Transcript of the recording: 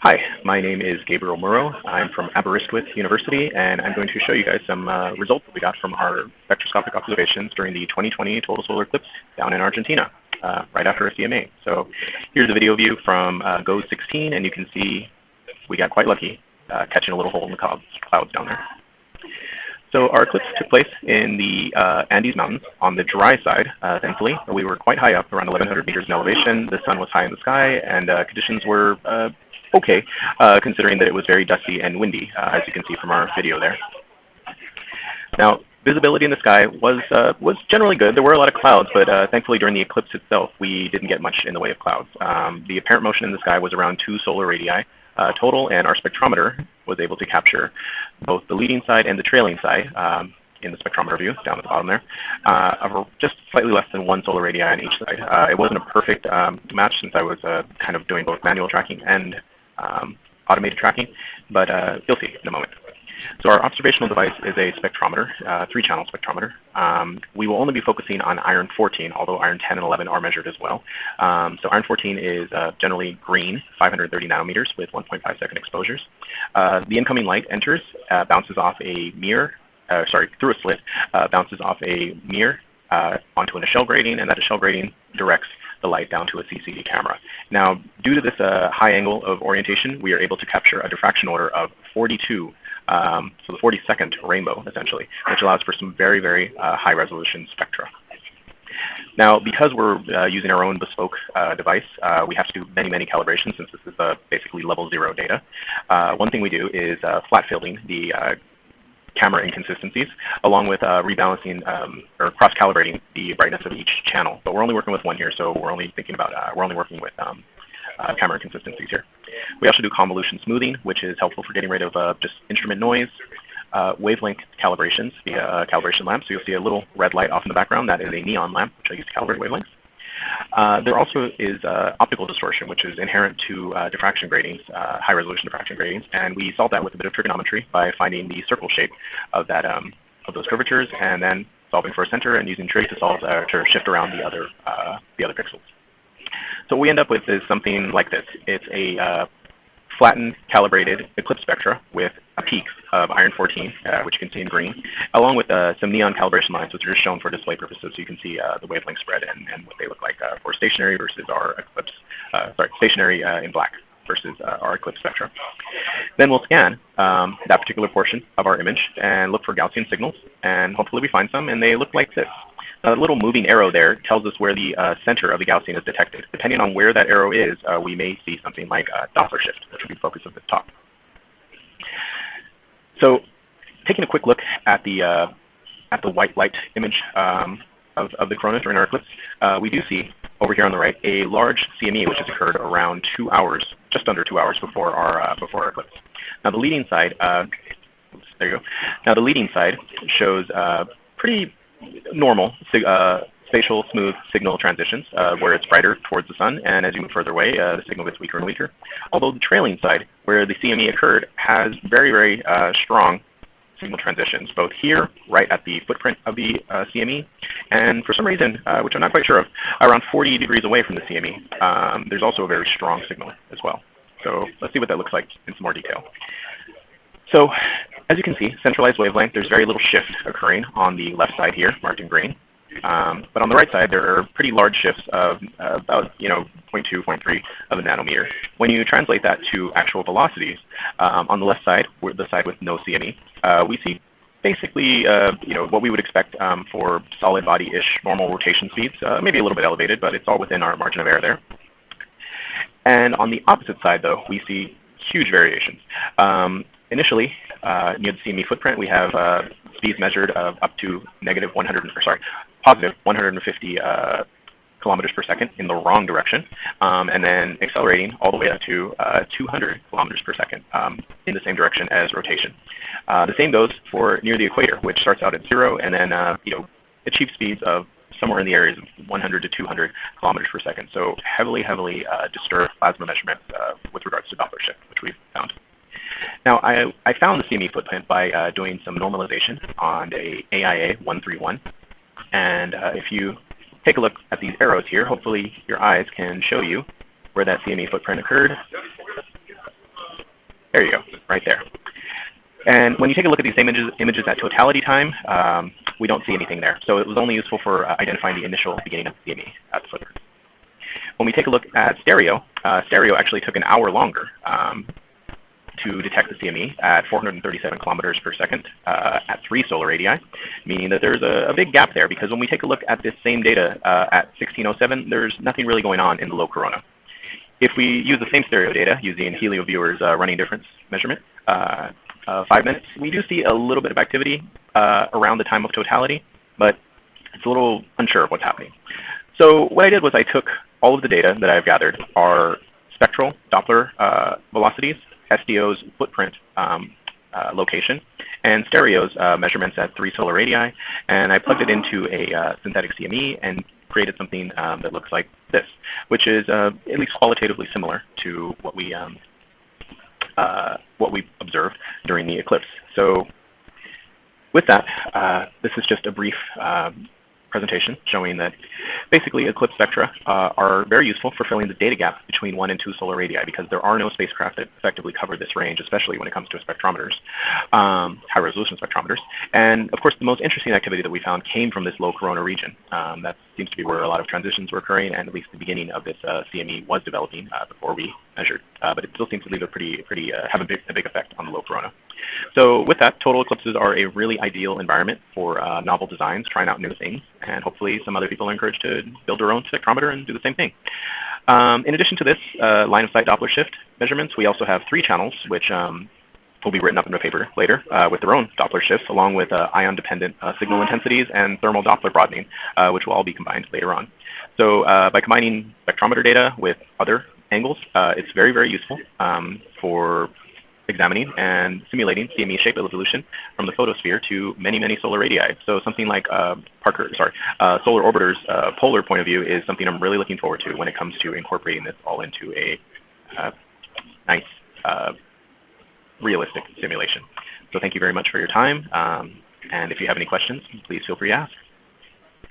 Hi, my name is Gabriel Muro. I'm from Aberystwyth University, and I'm going to show you guys some results that we got from our spectroscopic observations during the 2020 total solar eclipse down in Argentina, right after a CME. So here's a video view from GOES 16, and you can see we got quite lucky catching a little hole in the clouds down there. So our eclipse took place in the Andes Mountains on the dry side, thankfully. We were quite high up, around 1,100 meters in elevation. The sun was high in the sky, and conditions were okay, considering that it was very dusty and windy, as you can see from our video there. Now, visibility in the sky was generally good. There were a lot of clouds, but thankfully during the eclipse itself, we didn't get much in the way of clouds. The apparent motion in the sky was around 2 solar radii total, and our spectrometer was able to capture both the leading side and the trailing side in the spectrometer view down at the bottom there, of just slightly less than 1 solar radii on each side. It wasn't a perfect match since I was kind of doing both manual tracking and automated tracking, but you'll see in a moment. So our observational device is a spectrometer, 3-channel spectrometer. We will only be focusing on iron 14, although iron 10 and 11 are measured as well. So iron 14 is generally green, 530 nanometers with 1.5-second exposures. The incoming light enters, bounces off a mirror, through a slit, bounces off a mirror onto an Echelle grating, and that Echelle grating directs the light down to a CCD camera. Now, due to this high angle of orientation, we are able to capture a diffraction order of 42, so the 42nd rainbow, essentially, which allows for some very, very high-resolution spectra. Now, because we're using our own bespoke device, we have to do many, many calibrations since this is basically level 0 data. One thing we do is flat fielding the camera inconsistencies, along with rebalancing or cross-calibrating the brightness of each channel. But we're only working with one here, so we're only thinking about we're only working with camera inconsistencies here. We also do convolution smoothing, which is helpful for getting rid of just instrument noise. Wavelength calibrations via a calibration lamp. So you'll see a little red light off in the background. That is a neon lamp, which I use to calibrate wavelengths. There also is optical distortion, which is inherent to diffraction gratings, high-resolution diffraction gratings, and we solve that with a bit of trigonometry by finding the circle shape of that of those curvatures, and then solving for a center and using trig to solve to shift around the other pixels. So what we end up with is something like this. It's a flattened, calibrated eclipse spectra with a peak of iron 14, which you can see in green, along with some neon calibration lines, which are just shown for display purposes, so you can see the wavelength spread and what they look like for stationary versus our eclipse, stationary in black versus our eclipse spectra. Then we'll scan that particular portion of our image and look for Gaussian signals, and hopefully we find some, and they look like this. Now, the little moving arrow there tells us where the center of the Gaussian is detected. Depending on where that arrow is, we may see something like a Doppler shift, which will be the focus of this talk. So, taking a quick look at the white light image of the corona during our eclipse, we do see over here on the right a large CME, which has occurred around 2 hours, just under 2 hours before our eclipse. Now, the leading side, there you go. Now, the leading side shows pretty normal spatial smooth signal transitions where it's brighter towards the sun, and as you move further away, the signal gets weaker and weaker. Although the trailing side, where the CME occurred, has very, very strong signal transitions, both here, right at the footprint of the CME, and for some reason, which I'm not quite sure of, around 40 degrees away from the CME. There's also a very strong signal as well. So let's see what that looks like in some more detail. So, as you can see, centralized wavelength, there's very little shift occurring on the left side here, marked in green. But on the right side, there are pretty large shifts of about 0.2, 0.3 of a nanometer. When you translate that to actual velocities, on the left side, the side with no CME, we see basically what we would expect for solid body-ish normal rotation speeds, maybe a little bit elevated, but it's all within our margin of error there. And on the opposite side, though, we see huge variations. Initially, near the CME footprint, we have speeds measured of up to positive 150 kilometers per second in the wrong direction, and then accelerating all the way up to 200 kilometers per second in the same direction as rotation. The same goes for near the equator, which starts out at 0 and then achieves speeds of somewhere in the areas of 100 to 200 kilometers per second. So heavily disturbed plasma measurements with regards to Doppler shift, which we've found. Now, I found the CME footprint by doing some normalization on a AIA 131. And if you take a look at these arrows here, hopefully your eyes can show you where that CME footprint occurred. And when you take a look at these same images at totality time, we don't see anything there. So it was only useful for identifying the initial beginning of the CME at the flicker. When we take a look at stereo, stereo actually took an hour longer to detect the CME at 437 kilometers per second at 3 solar radii, meaning that there's a big gap there, because when we take a look at this same data at 1607, there's nothing really going on in the low corona. If we use the same stereo data using HelioViewer's running difference measurement, 5 minutes, we do see a little bit of activity around the time of totality, but it's a little unsure of what's happening. So what I did was I took all of the data that I've gathered, our spectral Doppler velocities, SDO's footprint location, and stereo's measurements at 3 solar radii, and I plugged it into a synthetic CME and created something that looks like this, which is at least qualitatively similar to what we observed during the eclipse. So with that, this is just a brief presentation showing that basically eclipse spectra are very useful for filling the data gap between 1 and 2 solar radii, because there are no spacecraft that effectively cover this range, especially when it comes to spectrometers, high resolution spectrometers. And of course, the most interesting activity that we found came from this low corona region. That seems to be where a lot of transitions were occurring, and at least the beginning of this CME was developing before we measured. But it still seems to leave a have a big effect on the low corona. So with that, total eclipses are a really ideal environment for novel designs, trying out new things, and hopefully some other people are encouraged to build their own spectrometer and do the same thing. In addition to this line of sight Doppler shift measurements, we also have 3 channels, which will be written up in a paper later with their own Doppler shifts, along with ion-dependent signal intensities and thermal Doppler broadening, which will all be combined later on. So by combining spectrometer data with other angles, it's very, very useful for examining and simulating CME shape evolution from the photosphere to many, many solar radii. So something like Solar Orbiter's polar point of view is something I'm really looking forward to when it comes to incorporating this all into a nice, realistic simulation. So thank you very much for your time. And if you have any questions, please feel free to ask.